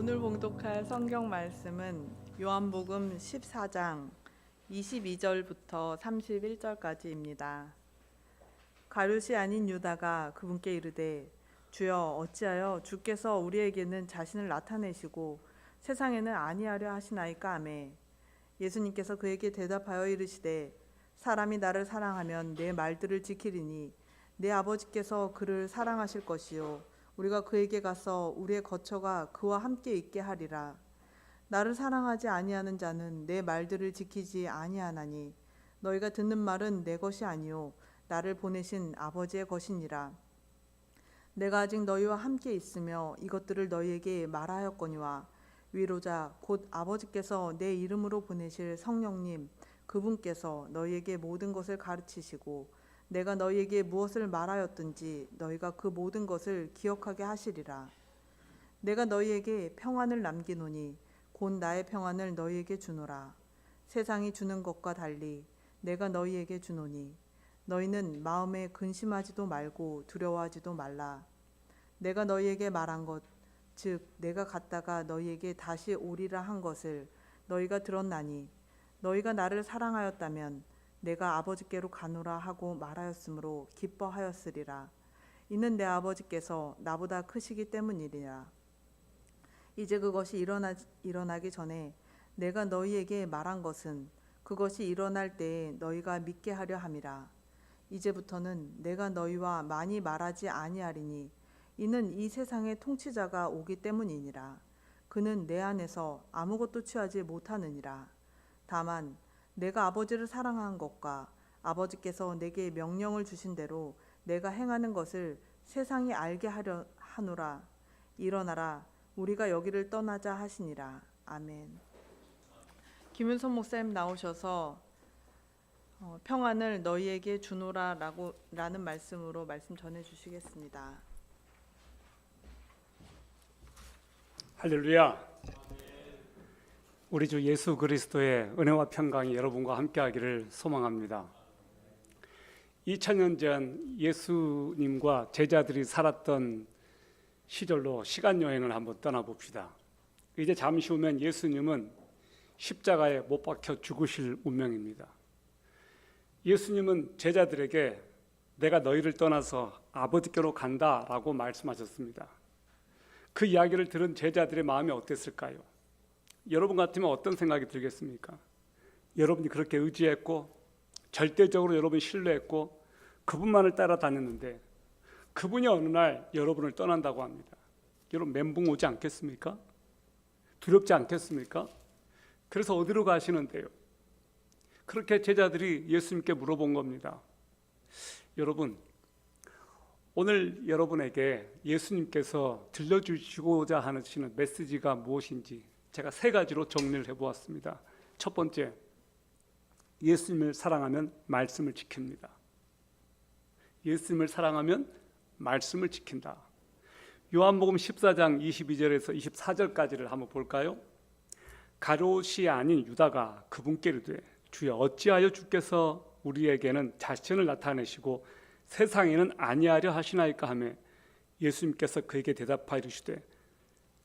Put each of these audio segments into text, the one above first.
오늘 봉독할 성경 말씀은 요한복음 14장 22절부터 31절까지입니다. 가룟이 아닌 유다가 그분께 이르되 주여 어찌하여 주께서 우리에게는 자신을 나타내시고 세상에는 아니하려 하시나이까 하매 예수님께서 그에게 대답하여 이르시되 사람이 나를 사랑하면 내 말들을 지키리니 내 아버지께서 그를 사랑하실 것이요 우리가 그에게 가서 우리의 거처가 그와 함께 있게 하리라. 나를 사랑하지 아니하는 자는 내 말들을 지키지 아니하나니 너희가 듣는 말은 내 것이 아니요 나를 보내신 아버지의 것이니라. 내가 아직 너희와 함께 있으며 이것들을 너희에게 말하였거니와 위로자 곧 아버지께서 내 이름으로 보내실 성령님 그분께서 너희에게 모든 것을 가르치시고 내가 너희에게 무엇을 말하였든지 너희가 그 모든 것을 기억하게 하시리라. 내가 너희에게 평안을 남기노니 곧 나의 평안을 너희에게 주노라. 세상이 주는 것과 달리 내가 너희에게 주노니 너희는 마음에 근심하지도 말고 두려워하지도 말라. 내가 너희에게 말한 것 즉 내가 갔다가 너희에게 다시 오리라 한 것을 너희가 들었나니 너희가 나를 사랑하였다면 내가 아버지께로 가노라 하고 말하였으므로 기뻐하였으리라. 이는 내 아버지께서 나보다 크시기 때문이리라. 이제 그것이 일어나기 전에 내가 너희에게 말한 것은 그것이 일어날 때에 너희가 믿게 하려 함이라. 이제부터는 내가 너희와 많이 말하지 아니하리니 이는 이 세상의 통치자가 오기 때문이니라. 그는 내 안에서 아무것도 취하지 못하느니라. 다만 내가 아버지를 사랑한 것과 아버지께서 내게 명령을 주신 대로 내가 행하는 것을 세상이 알게 하려 하노라. 일어나라 우리가 여기를 떠나자 하시니라. 아멘. 김윤선 목사님 나오셔서 평안을 너희에게 주노라라는 말씀으로 말씀 전해 주시겠습니다. 할렐루야. 우리 주 예수 그리스도의 은혜와 평강이 여러분과 함께하기를 소망합니다. 2000년 전 예수님과 제자들이 살았던 시절로 시간여행을 한번 떠나봅시다. 이제 잠시 후면 예수님은 십자가에 못 박혀 죽으실 운명입니다. 예수님은 제자들에게 내가 너희를 떠나서 아버지께로 간다라고 말씀하셨습니다. 그 이야기를 들은 제자들의 마음이 어땠을까요? 여러분 같으면 어떤 생각이 들겠습니까? 여러분이 그렇게 의지했고 절대적으로 여러분이 신뢰했고 그분만을 따라다녔는데 그분이 어느 날 여러분을 떠난다고 합니다. 여러분 멘붕 오지 않겠습니까? 두렵지 않겠습니까? 그래서 어디로 가시는데요? 그렇게 제자들이 예수님께 물어본 겁니다. 여러분, 오늘 여러분에게 예수님께서 들려주시고자 하시는 메시지가 무엇인지 제가 세 가지로 정리를 해보았습니다. 첫 번째, 예수님을 사랑하면 말씀을 지킵니다. 예수님을 사랑하면 말씀을 지킨다. 요한복음 14장 22절에서 24절까지를 한번 볼까요? 가룟이 아닌 유다가 그분께 이르되 주여 어찌하여 주께서 우리에게는 자신을 나타내시고 세상에는 아니하려 하시나이까 하매 예수님께서 그에게 대답하여 이르시되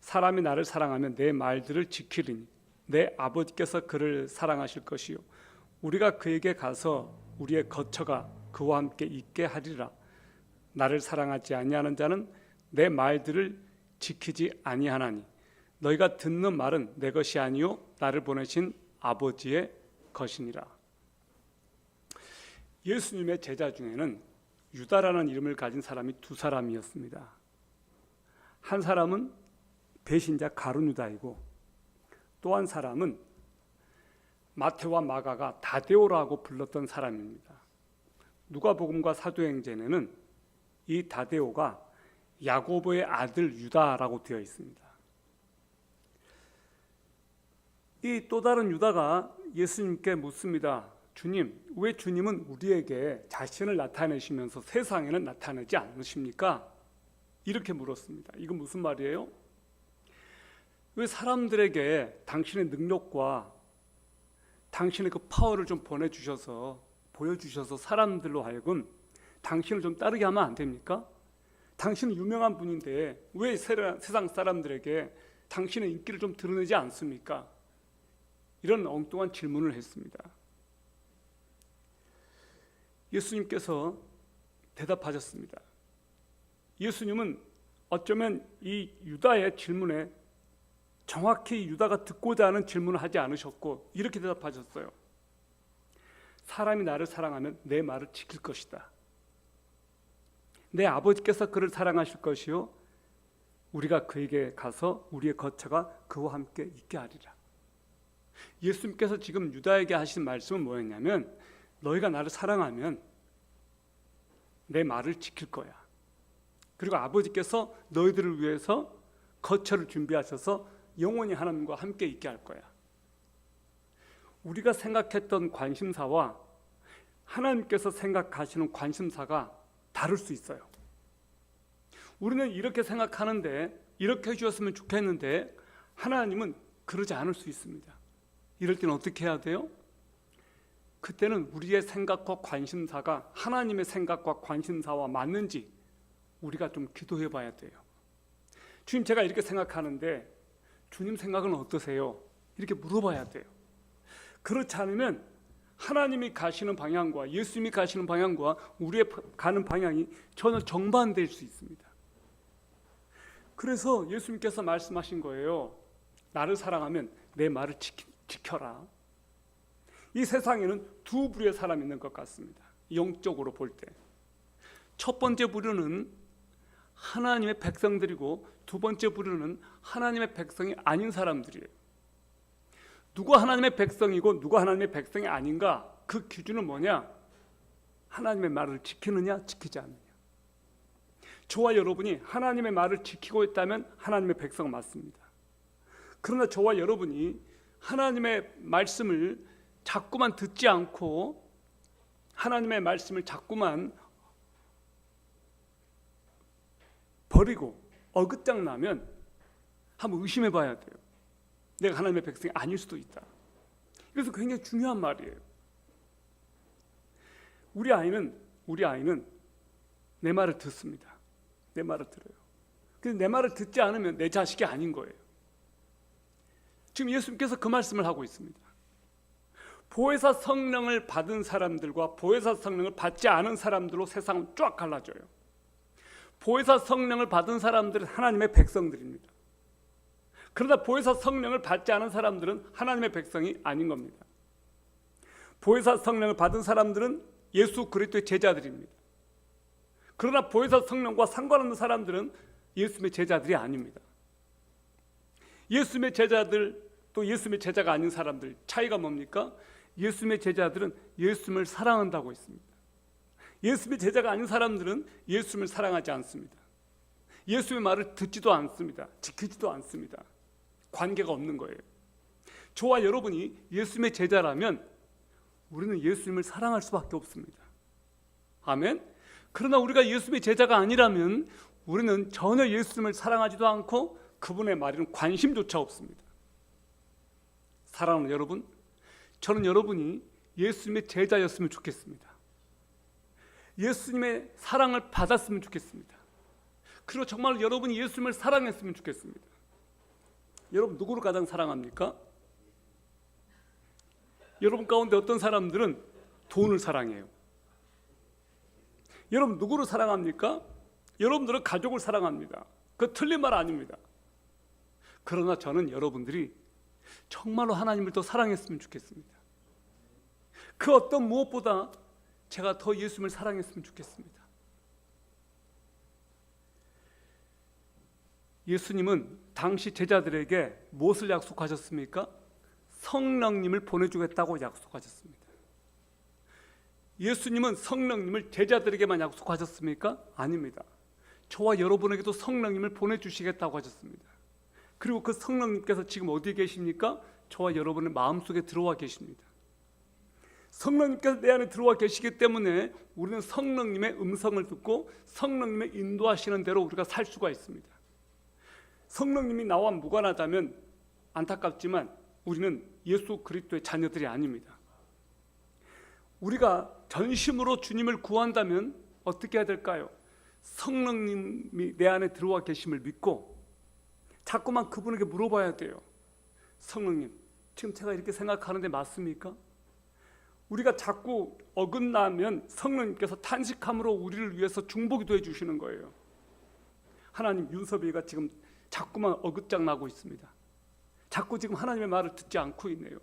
사람이 나를 사랑하면 내 말들을 지키리니 내 아버지께서 그를 사랑하실 것이요 우리가 그에게 가서 우리의 거처가 그와 함께 있게 하리라. 나를 사랑하지 아니하는 자는 내 말들을 지키지 아니하나니 너희가 듣는 말은 내 것이 아니요 나를 보내신 아버지의 것이니라. 예수님의 제자 중에는 유다라는 이름을 가진 사람이 두 사람이었습니다. 한 사람은 배신자 가룟 유다이고 또 한 사람은 마태와 마가가 다데오라고 불렀던 사람입니다. 누가복음과 사도행전에는 이 다데오가 야고보의 아들 유다라고 되어 있습니다. 이 또 다른 유다가 예수님께 묻습니다. 주님, 왜 주님은 우리에게 자신을 나타내시면서 세상에는 나타내지 않으십니까? 이렇게 물었습니다. 이건 무슨 말이에요? 왜 사람들에게 당신의 능력과 당신의 그 파워를 좀 보여주셔서 사람들로 하여금 당신을 좀 따르게 하면 안 됩니까? 당신은 유명한 분인데 왜 세상 사람들에게 당신의 인기를 좀 드러내지 않습니까? 이런 엉뚱한 질문을 했습니다. 예수님께서 대답하셨습니다. 예수님은 어쩌면 이 유다의 질문에 정확히 유다가 듣고자 하는 질문을 하지 않으셨고 이렇게 대답하셨어요. 사람이 나를 사랑하면 내 말을 지킬 것이다. 내 아버지께서 그를 사랑하실 것이요 우리가 그에게 가서 우리의 거처가 그와 함께 있게 하리라. 예수님께서 지금 유다에게 하신 말씀은 뭐였냐면 너희가 나를 사랑하면 내 말을 지킬 거야. 그리고 아버지께서 너희들을 위해서 거처를 준비하셔서 영원히 하나님과 함께 있게 할 거야. 우리가 생각했던 관심사와 하나님께서 생각하시는 관심사가 다를 수 있어요. 우리는 이렇게 생각하는데 이렇게 해주셨으면 좋겠는데 하나님은 그러지 않을 수 있습니다. 이럴 때는 어떻게 해야 돼요? 그때는 우리의 생각과 관심사가 하나님의 생각과 관심사와 맞는지 우리가 좀 기도해 봐야 돼요. 주님, 제가 이렇게 생각하는데 주님 생각은 어떠세요? 이렇게 물어봐야 돼요. 그렇지 않으면 하나님이 가시는 방향과 예수님이 가시는 방향과 우리의 가는 방향이 전혀 정반대일 수 있습니다. 그래서 예수님께서 말씀하신 거예요. 나를 사랑하면 내 말을 지켜라. 이 세상에는 두 부류의 사람이 있는 것 같습니다. 영적으로 볼 때. 첫 번째 부류는 하나님의 백성들이고 두 번째 부류는 하나님의 백성이 아닌 사람들이에요. 누가 하나님의 백성이고 누가 하나님의 백성이 아닌가? 그 기준은 뭐냐? 하나님의 말을 지키느냐 지키지 않느냐. 저와 여러분이 하나님의 말을 지키고 있다면 하나님의 백성 맞습니다. 그러나 저와 여러분이 하나님의 말씀을 자꾸만 듣지 않고 하나님의 말씀을 자꾸만 버리고 어긋장 나면 한번 의심해 봐야 돼요. 내가 하나님의 백성이 아닐 수도 있다. 그래서 굉장히 중요한 말이에요. 우리 아이는 내 말을 듣습니다. 내 말을 들어요. 근데 내 말을 듣지 않으면 내 자식이 아닌 거예요. 지금 예수님께서 그 말씀을 하고 있습니다. 보혜사 성령을 받은 사람들과 보혜사 성령을 받지 않은 사람들로 세상은 쫙 갈라져요. 보혜사 성령을 받은 사람들은 하나님의 백성들입니다. 그러나 보혜사 성령을 받지 않은 사람들은 하나님의 백성이 아닌 겁니다. 보혜사 성령을 받은 사람들은 예수 그리스도의 제자들입니다. 그러나 보혜사 성령과 상관없는 사람들은 예수님의 제자들이 아닙니다. 예수님의 제자들 또 예수님의 제자가 아닌 사람들 차이가 뭡니까? 예수님의 제자들은 예수님을 사랑한다고 했습니다. 예수님의 제자가 아닌 사람들은 예수님을 사랑하지 않습니다. 예수님의 말을 듣지도 않습니다. 지키지도 않습니다. 관계가 없는 거예요. 저와 여러분이 예수님의 제자라면 우리는 예수님을 사랑할 수밖에 없습니다. 아멘. 그러나 우리가 예수님의 제자가 아니라면 우리는 전혀 예수님을 사랑하지도 않고 그분의 말에는 관심조차 없습니다. 사랑하는 여러분, 저는 여러분이 예수님의 제자였으면 좋겠습니다. 예수님의 사랑을 받았으면 좋겠습니다. 그리고 정말 여러분이 예수님을 사랑했으면 좋겠습니다. 여러분 누구를 가장 사랑합니까? 여러분 가운데 어떤 사람들은 돈을 사랑해요. 여러분 누구를 사랑합니까? 여러분들은 가족을 사랑합니다. 그 틀린 말 아닙니다. 그러나 저는 여러분들이 정말로 하나님을 더 사랑했으면 좋겠습니다. 그 어떤 무엇보다 제가 더 예수님을 사랑했으면 좋겠습니다. 예수님은 당시 제자들에게 무엇을 약속하셨습니까? 성령님을 보내주겠다고 약속하셨습니다. 예수님은 성령님을 제자들에게만 약속하셨습니까? 아닙니다. 저와 여러분에게도 성령님을 보내주시겠다고 하셨습니다. 그리고 그 성령님께서 지금 어디에 계십니까? 저와 여러분의 마음속에 들어와 계십니다. 성령님께서 내 안에 들어와 계시기 때문에 우리는 성령님의 음성을 듣고 성령님의 인도하시는 대로 우리가 살 수가 있습니다. 성령님이 나와 무관하다면 안타깝지만 우리는 예수 그리스도의 자녀들이 아닙니다. 우리가 전심으로 주님을 구한다면 어떻게 해야 될까요? 성령님이 내 안에 들어와 계심을 믿고 자꾸만 그분에게 물어봐야 돼요. 성령님, 지금 제가 이렇게 생각하는데 맞습니까? 우리가 자꾸 어긋나면 성령님께서 탄식함으로 우리를 위해서 중보기도 해주시는 거예요. 하나님, 윤섭이가 지금 자꾸만 어긋장 나고 있습니다. 자꾸 지금 하나님의 말을 듣지 않고 있네요.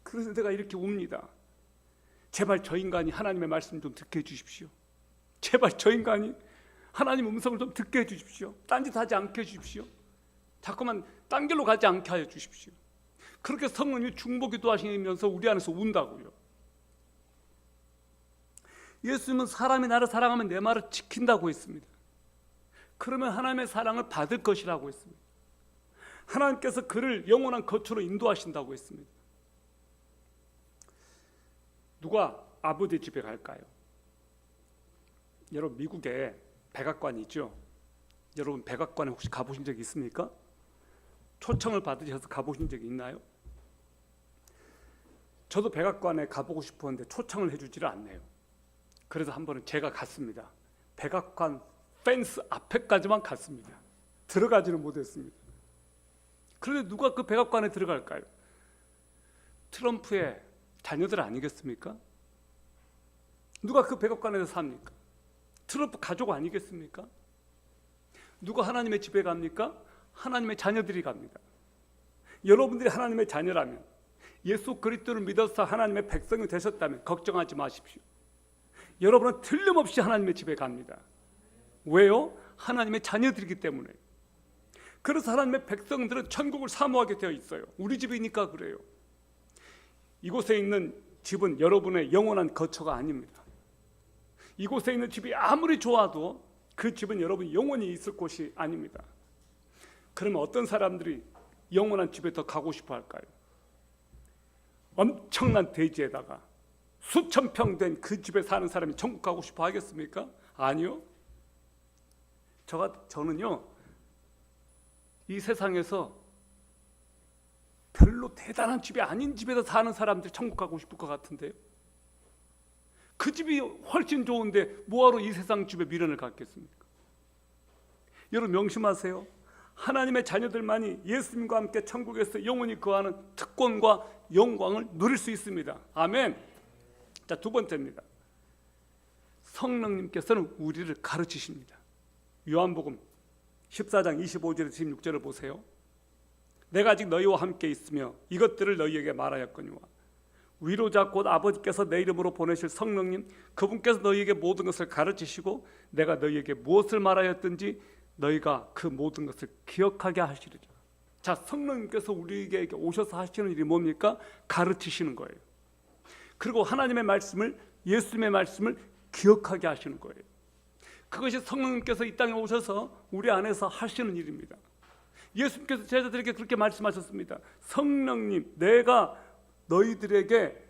그래서 내가 이렇게 웁니다. 제발 저 인간이 하나님의 말씀 좀 듣게 해주십시오. 제발 저 인간이 하나님 음성을 좀 듣게 해주십시오. 딴짓 하지 않게 해주십시오. 자꾸만 딴 길로 가지 않게 하여 주십시오. 그렇게 성령님이 중보기도 하시면서 우리 안에서 운다고요. 예수님은 사람이 나를 사랑하면 내 말을 지킨다고 했습니다. 그러면 하나님의 사랑을 받을 것이라고 했습니다. 하나님께서 그를 영원한 거처로 인도하신다고 했습니다. 누가 아버지 집에 갈까요? 여러분, 미국에 백악관이 있죠. 여러분, 백악관에 혹시 가보신 적이 있습니까? 초청을 받으셔서 가보신 적이 있나요? 저도 백악관에 가보고 싶었는데 초청을 해주지를 않네요. 그래서 한 번은 제가 갔습니다. 백악관 펜스 앞에까지만 갔습니다. 들어가지는 못했습니다. 그런데 누가 그 백악관에 들어갈까요? 트럼프의 자녀들 아니겠습니까? 누가 그 백악관에서 삽니까? 트럼프 가족 아니겠습니까? 누가 하나님의 집에 갑니까? 하나님의 자녀들이 갑니다. 여러분들이 하나님의 자녀라면, 예수 그리스도를 믿어서 하나님의 백성이 되셨다면 걱정하지 마십시오. 여러분은 틀림없이 하나님의 집에 갑니다. 왜요? 하나님의 자녀들이기 때문에. 그래서 하나님의 백성들은 천국을 사모하게 되어 있어요. 우리 집이니까 그래요. 이곳에 있는 집은 여러분의 영원한 거처가 아닙니다. 이곳에 있는 집이 아무리 좋아도 그 집은 여러분 영원히 있을 곳이 아닙니다. 그러면 어떤 사람들이 영원한 집에 더 가고 싶어 할까요? 엄청난 대지에다가 수천 평 된 그 집에 사는 사람이 천국 가고 싶어 하겠습니까? 아니요. 저는요, 이 세상에서 별로 대단한 집이 아닌 집에서 사는 사람들이 천국 가고 싶을 것 같은데요. 그 집이 훨씬 좋은데 뭐하러 이 세상 집에 미련을 갖겠습니까? 여러분 명심하세요. 하나님의 자녀들만이 예수님과 함께 천국에서 영원히 거하는 특권과 영광을 누릴 수 있습니다. 아멘. 자, 두 번째입니다. 성령님께서는 우리를 가르치십니다. 요한복음 14장 25절에서 26절을 보세요. 내가 아직 너희와 함께 있으며 이것들을 너희에게 말하였거니와 위로자 곧 아버지께서 내 이름으로 보내실 성령님, 그분께서 너희에게 모든 것을 가르치시고 내가 너희에게 무엇을 말하였든지 너희가 그 모든 것을 기억하게 하시리라. 자, 성령님께서 우리에게 오셔서 하시는 일이 뭡니까? 가르치시는 거예요. 그리고 하나님의 말씀을, 예수님의 말씀을 기억하게 하시는 거예요. 그것이 성령님께서 이 땅에 오셔서 우리 안에서 하시는 일입니다. 예수님께서 제자들에게 그렇게 말씀하셨습니다. 성령님, 내가 너희들에게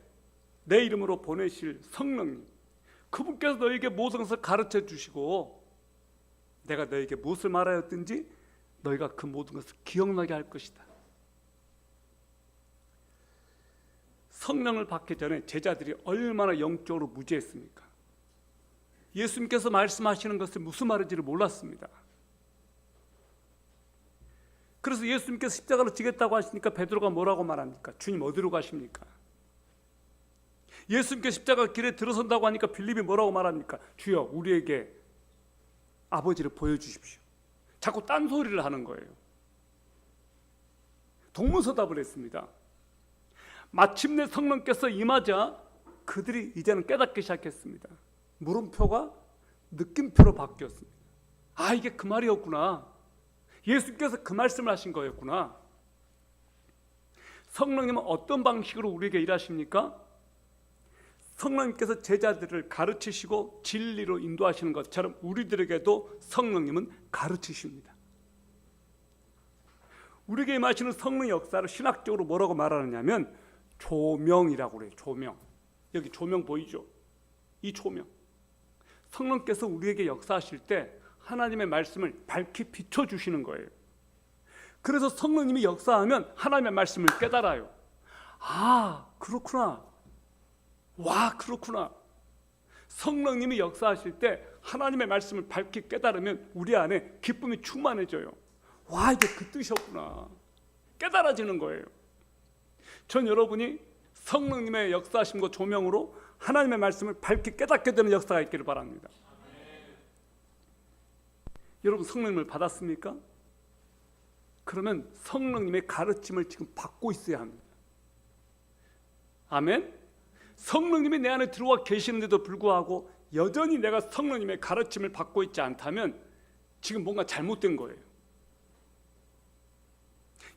내 이름으로 보내실 성령님, 그분께서 너희에게 모든 것을 가르쳐 주시고 내가 너희에게 무엇을 말하였든지 너희가 그 모든 것을 기억나게 할 것이다. 성령을 받기 전에 제자들이 얼마나 영적으로 무지했습니까? 예수님께서 말씀하시는 것을 무슨 말인지를 몰랐습니다. 그래서 예수님께서 십자가로 지겠다고 하시니까 베드로가 뭐라고 말합니까? 주님 어디로 가십니까? 예수님께서 십자가 길에 들어선다고 하니까 빌립이 뭐라고 말합니까? 주여 우리에게 아버지를 보여주십시오. 자꾸 딴소리를 하는 거예요. 동문서답을 했습니다. 마침내 성령께서 임하자 그들이 이제는 깨닫기 시작했습니다. 물음표가 느낌표로 바뀌었습니다. 아, 이게 그 말이었구나. 예수께서 그 말씀을 하신 거였구나. 성령님은 어떤 방식으로 우리에게 일하십니까? 성령님께서 제자들을 가르치시고 진리로 인도하시는 것처럼 우리들에게도 성령님은 가르치십니다. 우리에게 임하시는 성령 역사를 신학적으로 뭐라고 말하느냐면 조명이라고 그래요. 조명. 여기 조명 보이죠? 이 조명. 성령께서 우리에게 역사하실 때 하나님의 말씀을 밝히 비춰주시는 거예요. 그래서 성령님이 역사하면 하나님의 말씀을 깨달아요. 아, 그렇구나. 와, 그렇구나. 성령님이 역사하실 때 하나님의 말씀을 밝히 깨달으면 우리 안에 기쁨이 충만해져요. 와, 이게 그 뜻이었구나 깨달아지는 거예요. 전 여러분이 성령님의 역사하심과 조명으로 하나님의 말씀을 밝게 깨닫게 되는 역사가 있기를 바랍니다. 여러분 성령님을 받았습니까? 그러면 성령님의 가르침을 지금 받고 있어야 합니다. 아멘. 성령님이 내 안에 들어와 계시는데도 불구하고 여전히 내가 성령님의 가르침을 받고 있지 않다면 지금 뭔가 잘못된 거예요.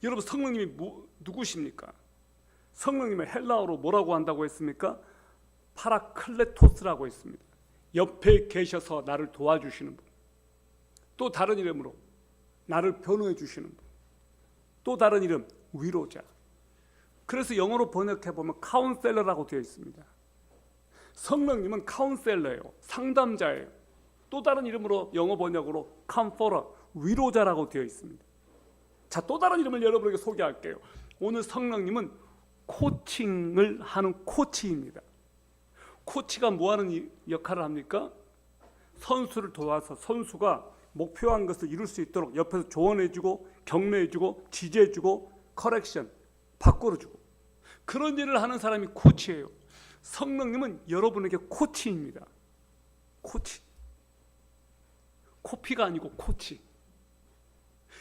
여러분 성령님이 누구십니까? 성령님의 헬라어로 뭐라고 한다고 했습니까? 파라클레토스라고 했습니다. 옆에 계셔서 나를 도와주시는 분. 또 다른 이름으로 나를 변호해 주시는 분. 또 다른 이름 위로자. 그래서 영어로 번역해 보면 카운셀러라고 되어 있습니다. 성령님은 카운셀러예요. 상담자예요. 또 다른 이름으로 영어 번역으로 컴포터, 위로자라고 되어 있습니다. 자, 또 다른 이름을 여러분에게 소개할게요. 오늘 성령님은 코칭을 하는 코치입니다. 코치가 뭐 하는 역할을 합니까? 선수를 도와서 선수가 목표한 것을 이룰 수 있도록 옆에서 조언해주고 격려해주고 지지해주고 커렉션 바꿔주고 그런 일을 하는 사람이 코치예요. 성령님은 여러분에게 코치입니다. 코치. 코피가 아니고 코치.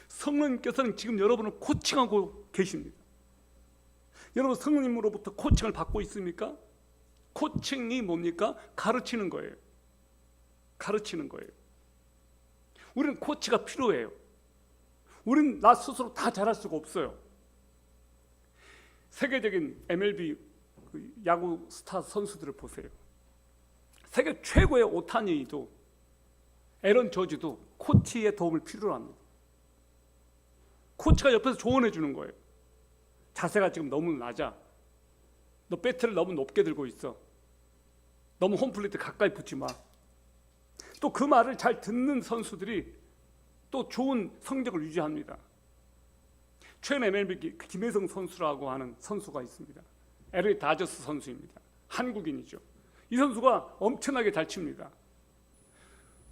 성령님께서는 지금 여러분을 코칭하고 계십니다. 여러분 성령님으로부터 코칭을 받고 있습니까? 코칭이 뭡니까? 가르치는 거예요. 가르치는 거예요. 우리는 코치가 필요해요. 우리는 나 스스로 다 잘할 수가 없어요. 세계적인 MLB 야구 스타 선수들을 보세요. 세계 최고의 오타니도 에런 저지도 코치의 도움을 필요로 합니다. 코치가 옆에서 조언해 주는 거예요. 자세가 지금 너무 낮아. 너 배트를 너무 높게 들고 있어. 너무 홈플레이트 가까이 붙지 마. 또 그 말을 잘 듣는 선수들이 또 좋은 성적을 유지합니다. 최근 MLB 김혜성 선수라고 하는 선수가 있습니다. LA 다저스 선수입니다. 한국인이죠. 이 선수가 엄청나게 잘 칩니다.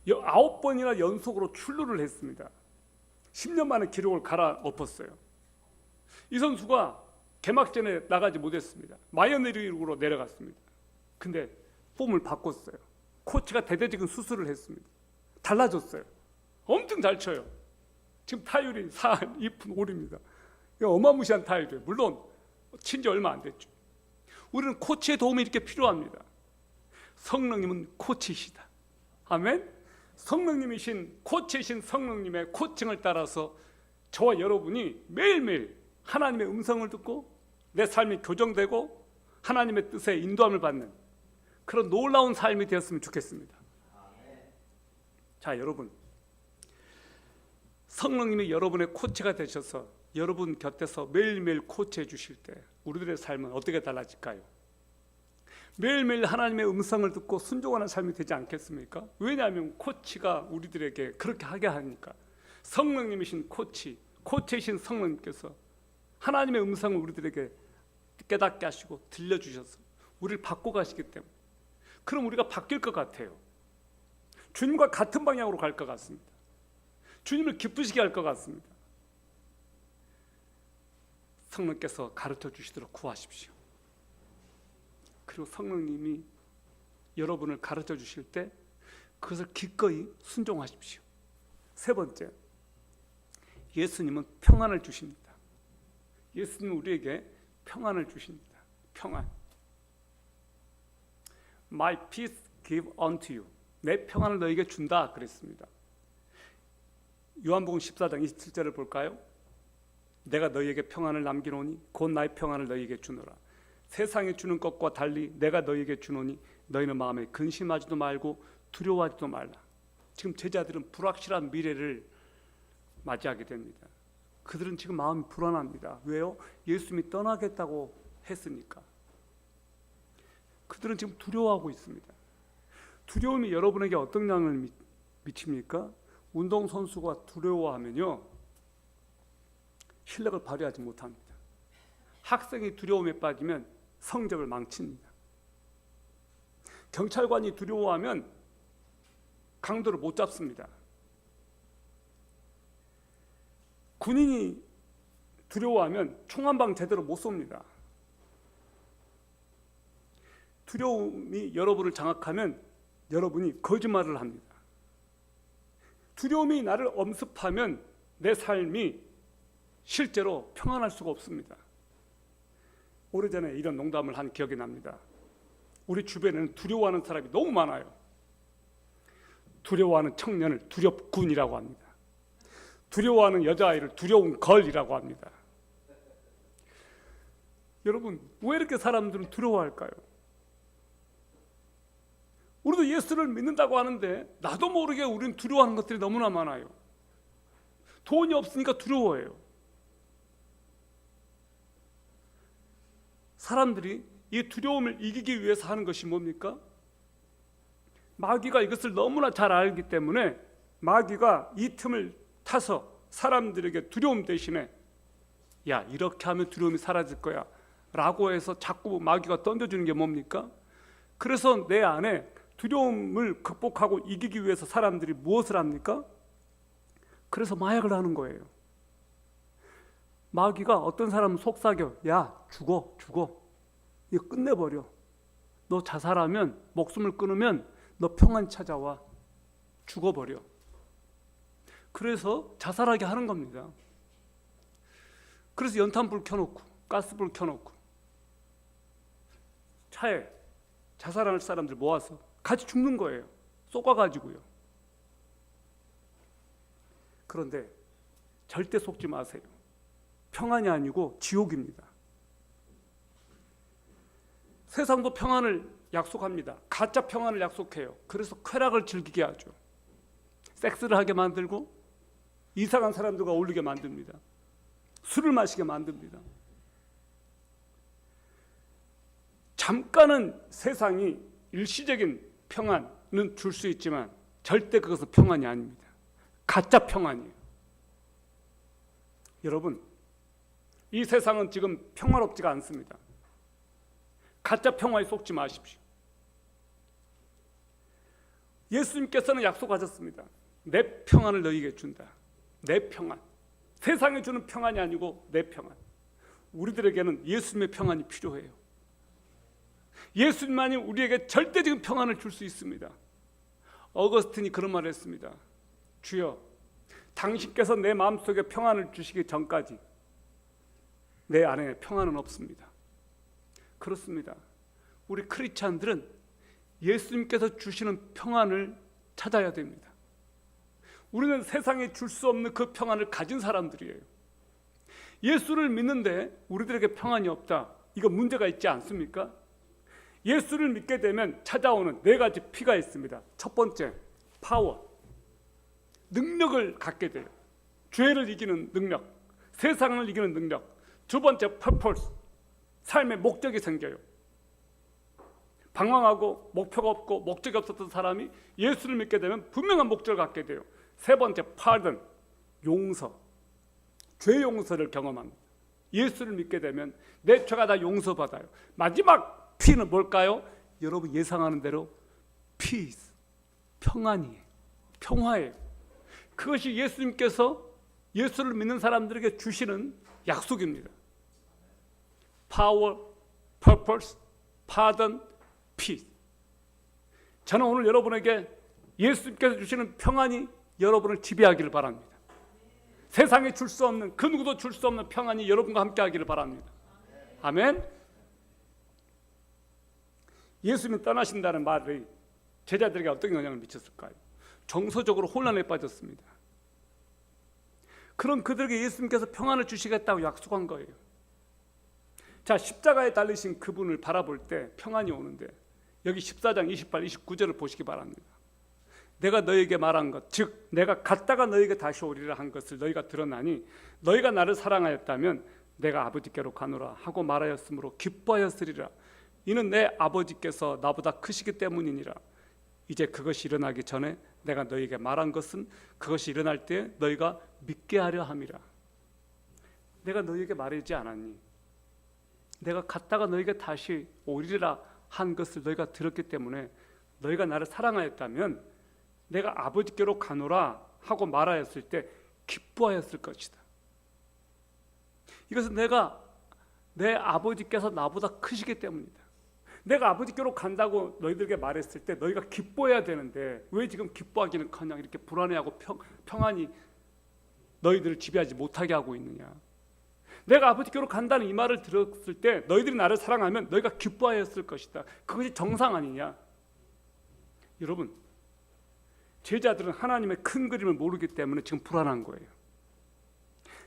9번이나 연속으로 출루를 했습니다. 10년 만에 기록을 갈아엎었어요. 이 선수가 개막전에 나가지 못했습니다. 마이너리그로 내려갔습니다. 근데 폼을 바꿨어요. 코치가 대대적인 수술을 했습니다. 달라졌어요. 엄청 잘 쳐요. 지금 타율이 4, 2푼 5입니다. 어마무시한 타율이에요. 물론 친 지 얼마 안 됐죠. 우리는 코치의 도움이 이렇게 필요합니다. 성령님은 코치이시다. 아멘. 성령님이신 코치이신 성령님의 코칭을 따라서 저와 여러분이 매일매일 하나님의 음성을 듣고 내 삶이 교정되고 하나님의 뜻에 인도함을 받는 그런 놀라운 삶이 되었으면 좋겠습니다. 자, 여러분, 성령님이 여러분의 코치가 되셔서 여러분 곁에서 매일매일 코치해 주실 때 우리들의 삶은 어떻게 달라질까요? 매일매일 하나님의 음성을 듣고 순종하는 삶이 되지 않겠습니까? 왜냐하면 코치가 우리들에게 그렇게 하게 하니까. 성령님이신 코치, 코치이신 성령님께서 하나님의 음성을 우리들에게 깨닫게 하시고 들려주셔서 우리를 바꿔 가시기 때문에 그럼 우리가 바뀔 것 같아요. 주님과 같은 방향으로 갈 것 같습니다. 주님을 기쁘시게 할 것 같습니다. 성령께서 가르쳐 주시도록 구하십시오. 그리고 성령님이 여러분을 가르쳐 주실 때 그것을 기꺼이 순종하십시오. 세 번째, 예수님은 평안을 주십니다. 예수님은 우리에게 평안을 주십니다. 평안. My peace give unto you. 내 평안을 너에게 준다 그랬습니다. 요한복음 14장 27절을 볼까요? 내가 너희에게 평안을 남기노니 곧 나의 평안을 너희에게 주노라. 세상이 주는 것과 달리 내가 너희에게 주노니 너희는 마음에 근심하지도 말고 두려워하지도 말라. 지금 제자들은 불확실한 미래를 맞이하게 됩니다. 그들은 지금 마음이 불안합니다. 왜요? 예수님이 떠나겠다고 했으니까. 그들은 지금 두려워하고 있습니다. 두려움이 여러분에게 어떤 영향을 미칩니까? 운동선수가 두려워하면요 실력을 발휘하지 못합니다. 학생이 두려움에 빠지면 성적을 망칩니다. 경찰관이 두려워하면 강도를 못 잡습니다. 군인이 두려워하면 총 한 방 제대로 못 쏩니다. 두려움이 여러분을 장악하면 여러분이 거짓말을 합니다. 두려움이 나를 엄습하면 내 삶이 실제로 평안할 수가 없습니다. 오래전에 이런 농담을 한 기억이 납니다. 우리 주변에는 두려워하는 사람이 너무 많아요. 두려워하는 청년을 두렵군이라고 합니다. 두려워하는 여자아이를 두려운 걸이라고 합니다. 여러분, 왜 이렇게 사람들은 두려워할까요? 우리도 예수를 믿는다고 하는데 나도 모르게 우리는 두려워하는 것들이 너무나 많아요. 돈이 없으니까 두려워해요. 사람들이 이 두려움을 이기기 위해서 하는 것이 뭡니까? 마귀가 이것을 너무나 잘 알기 때문에 마귀가 이 틈을 타서 사람들에게 두려움 대신에 야, 이렇게 하면 두려움이 사라질 거야 라고 해서 자꾸 마귀가 던져주는 게 뭡니까? 그래서 내 안에 두려움을 극복하고 이기기 위해서 사람들이 무엇을 합니까? 그래서 마약을 하는 거예요. 마귀가 어떤 사람은 속삭여. 야, 죽어. 이거 끝내버려. 너 자살하면, 목숨을 끊으면 너 평안 찾아와. 죽어버려. 그래서 자살하게 하는 겁니다. 그래서 연탄불 켜놓고 가스불 켜놓고 차에 자살할 사람들 모아서 같이 죽는 거예요. 쏘아가지고요. 그런데 절대 속지 마세요. 평안이 아니고 지옥입니다. 세상도 평안을 약속합니다. 가짜 평안을 약속해요. 그래서 쾌락을 즐기게 하죠. 섹스를 하게 만들고 이상한 사람들과 어울리게 만듭니다. 술을 마시게 만듭니다. 잠깐은 세상이 일시적인 평안은 줄 수 있지만 절대 그것은 평안이 아닙니다. 가짜 평안이에요. 여러분, 이 세상은 지금 평화롭지가 않습니다. 가짜 평화에 속지 마십시오. 예수님께서는 약속하셨습니다. 내 평안을 너희에게 준다. 내 평안. 세상에 주는 평안이 아니고 내 평안. 우리들에게는 예수님의 평안이 필요해요. 예수님만이 우리에게 절대적인 평안을 줄 수 있습니다. 어거스틴이 그런 말을 했습니다. 주여, 당신께서 내 마음속에 평안을 주시기 전까지 내 안에 평안은 없습니다. 그렇습니다. 우리 크리스찬들은 예수님께서 주시는 평안을 찾아야 됩니다. 우리는 세상에 줄 수 없는 그 평안을 가진 사람들이에요. 예수를 믿는데 우리들에게 평안이 없다. 이거 문제가 있지 않습니까? 예수를 믿게 되면 찾아오는 네 가지 P가 있습니다. 첫 번째, 파워. 능력을 갖게 돼요. 죄를 이기는 능력, 세상을 이기는 능력. 두 번째, purpose. 삶의 목적이 생겨요. 방황하고 목표가 없고 목적이 없었던 사람이 예수를 믿게 되면 분명한 목적을 갖게 돼요. 세 번째, pardon. 용서. 죄 용서를 경험합니다. 예수를 믿게 되면 내 죄가 다 용서받아요. 마지막 P는 뭘까요? 여러분 예상하는 대로 peace, 평안이에요. 평화예요. 그것이 예수님께서 예수를 믿는 사람들에게 주시는 약속입니다. Power, purpose, pardon, peace. 저는 오늘 여러분에게 예수님께서 주시는 평안이 여러분을 지배하기를 바랍니다. 세상에 줄 수 없는, 그 누구도 줄 수 없는 평안이 여러분과 함께 하기를 바랍니다. 아멘. 예수님이 떠나신다는 말이 제자들에게 어떤 영향을 미쳤을까요? 정서적으로 혼란에 빠졌습니다. 그런 그들에게 예수님께서 평안을 주시겠다고 약속한 거예요. 자, 십자가에 달리신 그분을 바라볼 때 평안이 오는데 여기 14장 28, 29절을 보시기 바랍니다. 내가 너에게 말한 것, 즉 내가 갔다가 너에게 다시 오리라 한 것을 너희가 들었나니 너희가 나를 사랑하였다면 내가 아버지께로 가노라 하고 말하였으므로 기뻐하였으리라. 이는 내 아버지께서 나보다 크시기 때문이니라. 이제 그것이 일어나기 전에 내가 너희에게 말한 것은 그것이 일어날 때 너희가 믿게 하려 함이라. 내가 너희에게 말하지 않았니? 내가 갔다가 너희에게 다시 오리라 한 것을 너희가 들었기 때문에 너희가 나를 사랑하였다면 내가 아버지께로 가노라 하고 말하였을 때 기뻐하였을 것이다. 이것은 내 아버지께서 나보다 크시기 때문이다. 내가 아버지께로 간다고 너희들에게 말했을 때 너희가 기뻐해야 되는데 왜 지금 기뻐하기는커녕 이렇게 불안해하고 평안히 너희들을 지배하지 못하게 하고 있느냐. 내가 아버지께로 간다는 이 말을 들었을 때 너희들이 나를 사랑하면 너희가 기뻐하였을 것이다. 그것이 정상 아니냐. 여러분, 제자들은 하나님의 큰 그림을 모르기 때문에 지금 불안한 거예요.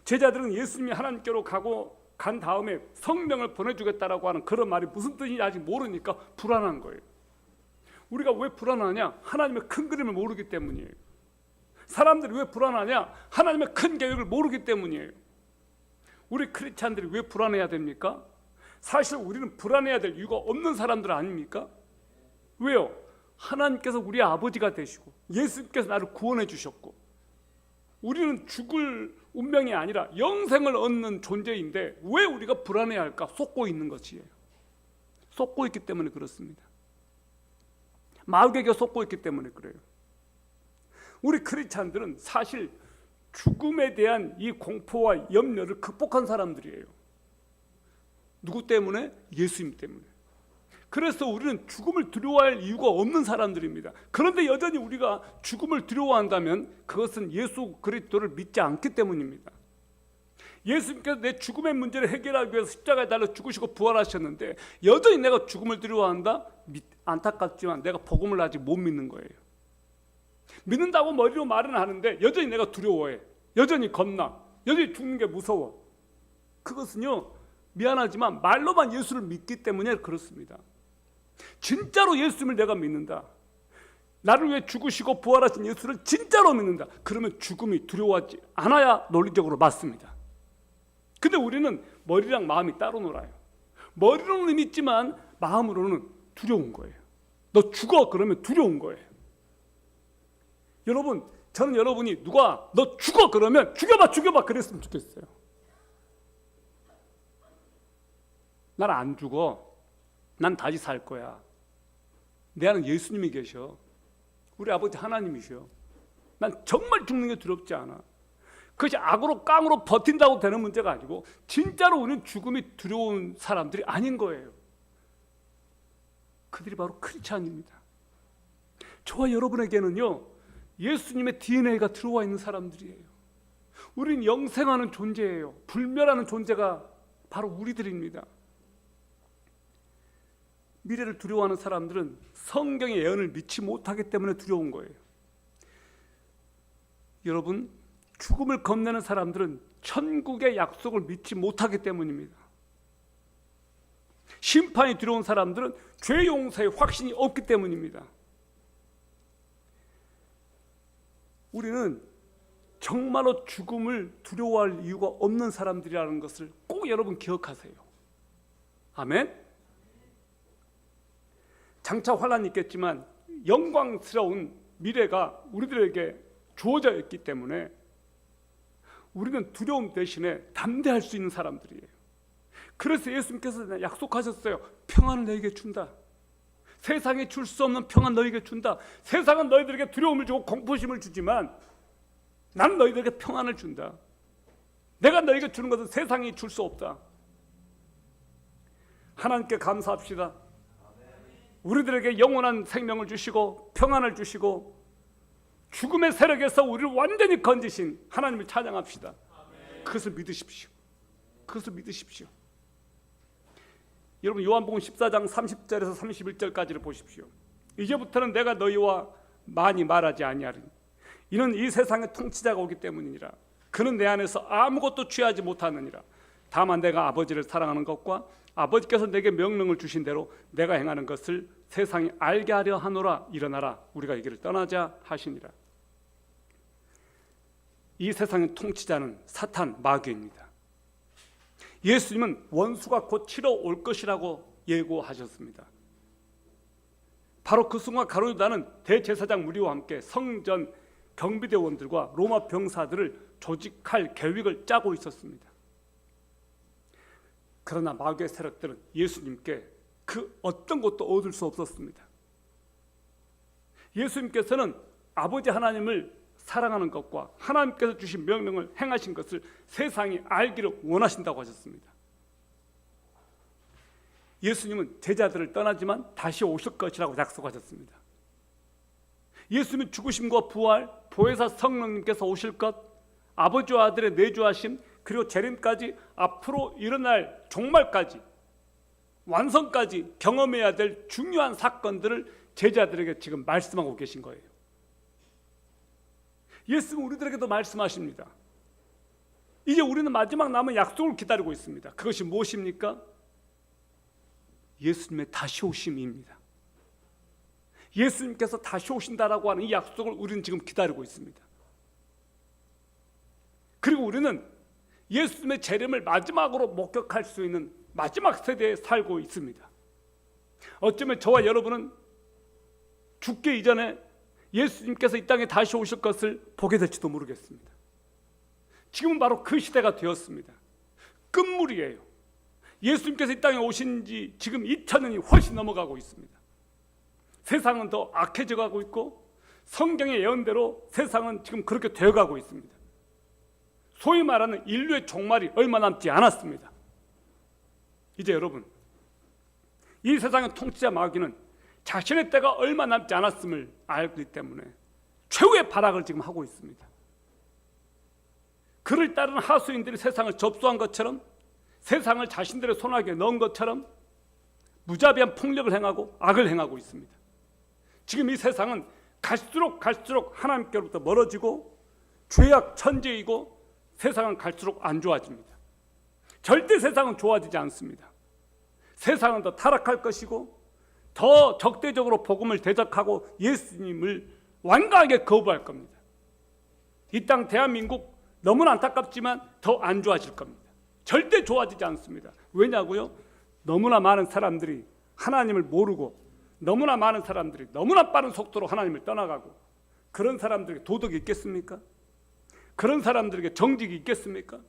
제자들은 예수님이 하나님께로 간 다음에 성령을 보내주겠다라고 하는 그런 말이 무슨 뜻인지 아직 모르니까 불안한 거예요. 우리가 왜 불안하냐? 하나님의 큰 그림을 모르기 때문이에요. 사람들이 왜 불안하냐? 하나님의 큰 계획을 모르기 때문이에요. 우리 크리스찬들이 왜 불안해야 됩니까? 사실 우리는 불안해야 될 이유가 없는 사람들 아닙니까? 왜요? 하나님께서 우리 아버지가 되시고 예수님께서 나를 구원해 주셨고 우리는 죽을 운명이 아니라 영생을 얻는 존재인데 왜 우리가 불안해야 할까? 쏟고 있는 것이에요. 쏟고 있기 때문에 그렇습니다. 마귀에게 쏟고 있기 때문에 그래요. 우리 크리스찬들은 사실 죽음에 대한 이 공포와 염려를 극복한 사람들이에요. 누구 때문에? 예수님 때문에. 그래서 우리는 죽음을 두려워할 이유가 없는 사람들입니다. 그런데 여전히 우리가 죽음을 두려워한다면 그것은 예수 그리스도를 믿지 않기 때문입니다. 예수님께서 내 죽음의 문제를 해결하기 위해서 십자가에 달려 죽으시고 부활하셨는데 여전히 내가 죽음을 두려워한다? 안타깝지만 내가 복음을 아직 못 믿는 거예요. 믿는다고 머리로 말은 하는데 여전히 내가 두려워해. 여전히 겁나. 여전히 죽는 게 무서워. 그것은요, 미안하지만 말로만 예수를 믿기 때문에 그렇습니다. 진짜로 예수님을 내가 믿는다, 나를 위해 죽으시고 부활하신 예수를 진짜로 믿는다, 그러면 죽음이 두려워하지 않아야 논리적으로 맞습니다. 근데 우리는 머리랑 마음이 따로 놀아요. 머리로는 믿지만 마음으로는 두려운 거예요. 너 죽어 그러면 두려운 거예요. 여러분, 저는 여러분이 누가 너 죽어 그러면 죽여봐 그랬으면 좋겠어요. 난 안 죽어. 난 다시 살 거야. 내 안에 예수님이 계셔. 우리 아버지 하나님이셔. 난 정말 죽는 게 두렵지 않아. 그것이 악으로 깡으로 버틴다고 되는 문제가 아니고 진짜로 우리는 죽음이 두려운 사람들이 아닌 거예요. 그들이 바로 크리스찬입니다. 저와 여러분에게는요, 예수님의 DNA가 들어와 있는 사람들이에요. 우리는 영생하는 존재예요. 불멸하는 존재가 바로 우리들입니다. 미래를 두려워하는 사람들은 성경의 예언을 믿지 못하기 때문에 두려운 거예요. 여러분, 죽음을 겁내는 사람들은 천국의 약속을 믿지 못하기 때문입니다. 심판이 두려운 사람들은 죄 용서의 확신이 없기 때문입니다. 우리는 정말로 죽음을 두려워할 이유가 없는 사람들이라는 것을 꼭 여러분 기억하세요. 아멘? 장차 환란이 있겠지만 영광스러운 미래가 우리들에게 주어져 있기 때문에 우리는 두려움 대신에 담대할 수 있는 사람들이에요. 그래서 예수님께서 약속하셨어요. 평안을 너에게 준다. 세상에 줄 수 없는 평안 너에게 준다. 세상은 너희들에게 두려움을 주고 공포심을 주지만 나는 너희들에게 평안을 준다. 내가 너에게 주는 것은 세상이 줄 수 없다. 하나님께 감사합시다. 우리들에게 영원한 생명을 주시고 평안을 주시고 죽음의 세력에서 우리를 완전히 건지신 하나님을 찬양합시다. 그것을 믿으십시오. 그것을 믿으십시오. 여러분, 요한복음 14장 30절에서 31절까지를 보십시오. 이제부터는 내가 너희와 많이 말하지 아니하리니 이는 이 세상의 통치자가 오기 때문이니라. 그는 내 안에서 아무것도 취하지 못하느니라. 다만 내가 아버지를 사랑하는 것과 아버지께서 내게 명령을 주신 대로 내가 행하는 것을 세상이 알게 하려 하노라. 일어나라, 우리가 이 길을 떠나자 하시니라. 이 세상의 통치자는 사탄, 마귀입니다. 예수님은 원수가 곧 치러 올 것이라고 예고하셨습니다. 바로 그 순간 가룟유다는 대제사장 무리와 함께 성전 경비대원들과 로마 병사들을 조직할 계획을 짜고 있었습니다. 그러나 마귀의 세력들은 예수님께 그 어떤 것도 얻을 수 없었습니다. 예수님께서는 아버지 하나님을 사랑하는 것과 하나님께서 주신 명령을 행하신 것을 세상이 알기를 원하신다고 하셨습니다. 예수님은 제자들을 떠나지만 다시 오실 것이라고 약속하셨습니다. 예수님은 죽으심과 부활, 보혜사 성령님께서 오실 것, 아버지와 아들의 내주하심, 그리고 재림까지 앞으로 일어날 종말까지, 완성까지 경험해야 될 중요한 사건들을 제자들에게 지금 말씀하고 계신 거예요. 예수님은 우리들에게도 말씀하십니다. 이제 우리는 마지막 남은 약속을 기다리고 있습니다. 그것이 무엇입니까? 예수님의 다시 오심입니다. 예수님께서 다시 오신다라고 하는 이 약속을 우리는 지금 기다리고 있습니다. 그리고 우리는 예수님의 재림을 마지막으로 목격할 수 있는 마지막 세대에 살고 있습니다. 어쩌면 저와 여러분은 죽기 이전에 예수님께서 이 땅에 다시 오실 것을 보게 될지도 모르겠습니다. 지금은 바로 그 시대가 되었습니다. 끝물이에요. 예수님께서 이 땅에 오신 지 지금 2000년이 훨씬 넘어가고 있습니다. 세상은 더 악해져 가고 있고 성경의 예언대로 세상은 지금 그렇게 되어가고 있습니다. 소위 말하는 인류의 종말이 얼마 남지 않았습니다. 이제 여러분, 이 세상의 통치자 마귀는 자신의 때가 얼마 남지 않았음을 알기 때문에 최후의 발악을 지금 하고 있습니다. 그를 따르는 하수인들이 세상을 접수한 것처럼, 세상을 자신들의 손아귀에 넣은 것처럼 무자비한 폭력을 행하고 악을 행하고 있습니다. 지금 이 세상은 갈수록 하나님께로부터 멀어지고 죄악 천지이고 세상은 갈수록 안 좋아집니다. 절대 세상은 좋아지지 않습니다. 세상은 더 타락할 것이고 더 적대적으로 복음을 대적하고 예수님을 완강하게 거부할 겁니다. 이 땅 대한민국 너무나 안타깝지만 더 안 좋아질 겁니다. 절대 좋아지지 않습니다. 왜냐고요? 너무나 많은 사람들이 하나님을 모르고 너무나 많은 사람들이 너무나 빠른 속도로 하나님을 떠나가고, 그런 사람들에게 도덕이 있겠습니까? 그런 사람들에게 정직이 있겠습니까?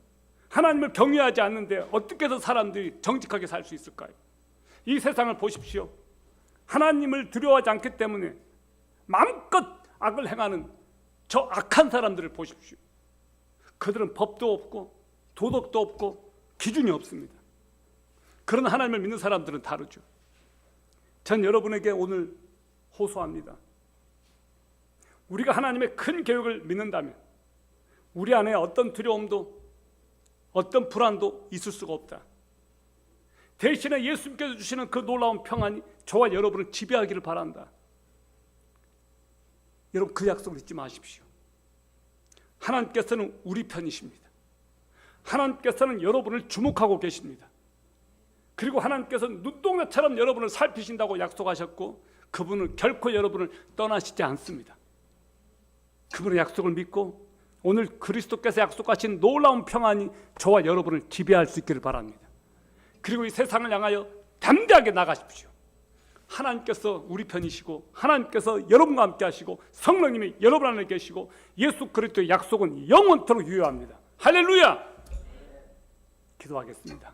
하나님을 경외하지 않는데 어떻게 해서 사람들이 정직하게 살 수 있을까요? 이 세상을 보십시오. 하나님을 두려워하지 않기 때문에 마음껏 악을 행하는 저 악한 사람들을 보십시오. 그들은 법도 없고 도덕도 없고 기준이 없습니다. 그런 하나님을 믿는 사람들은 다르죠. 전 여러분에게 오늘 호소합니다. 우리가 하나님의 큰 계획을 믿는다면 우리 안에 어떤 두려움도 어떤 불안도 있을 수가 없다. 대신에 예수님께서 주시는 그 놀라운 평안이 저와 여러분을 지배하기를 바란다. 여러분, 그 약속을 잊지 마십시오. 하나님께서는 우리 편이십니다. 하나님께서는 여러분을 주목하고 계십니다. 그리고 하나님께서는 눈동자처럼 여러분을 살피신다고 약속하셨고, 그분은 결코 여러분을 떠나시지 않습니다. 그분의 약속을 믿고 오늘 그리스도께서 약속하신 놀라운 평안이 저와 여러분을 지배할 수 있기를 바랍니다. 그리고 이 세상을 향하여 담대하게 나가십시오. 하나님께서 우리 편이시고 하나님께서 여러분과 함께 하시고 성령님이 여러분 안에 계시고 예수 그리스도의 약속은 영원토록 유효합니다. 할렐루야! 기도하겠습니다.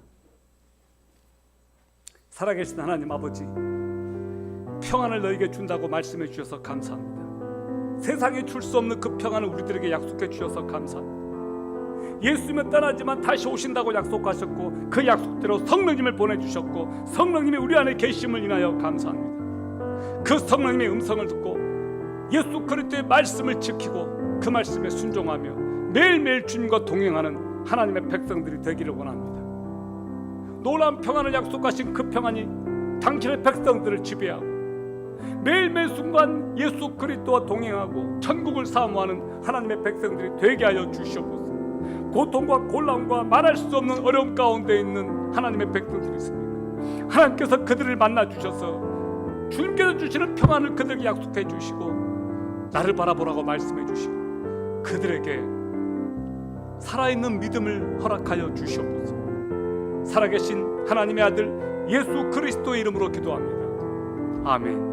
살아계신 하나님 아버지, 평안을 너에게 준다고 말씀해 주셔서 감사합니다. 세상에 줄 수 없는 그 평안을 우리들에게 약속해 주셔서 감사합니다. 예수님은 떠나지만 다시 오신다고 약속하셨고 그 약속대로 성령님을 보내주셨고 성령님이 우리 안에 계심을 인하여 감사합니다. 그 성령님의 음성을 듣고 예수 그리스도의 말씀을 지키고 그 말씀에 순종하며 매일매일 주님과 동행하는 하나님의 백성들이 되기를 원합니다. 놀라운 평안을 약속하신 그 평안이 당신의 백성들을 지배하고 매일매일 순간 예수 그리스도와 동행하고 천국을 사모하는 하나님의 백성들이 되게 하여 주시옵소서. 고통과 곤란과 말할 수 없는 어려움 가운데 있는 하나님의 백성들이 있습니다. 하나님께서 그들을 만나 주셔서 주님께서 주시는 평안을 그들에게 약속해 주시고 나를 바라보라고 말씀해 주시고 그들에게 살아있는 믿음을 허락하여 주시옵소서. 살아계신 하나님의 아들 예수 그리스도의 이름으로 기도합니다. 아멘.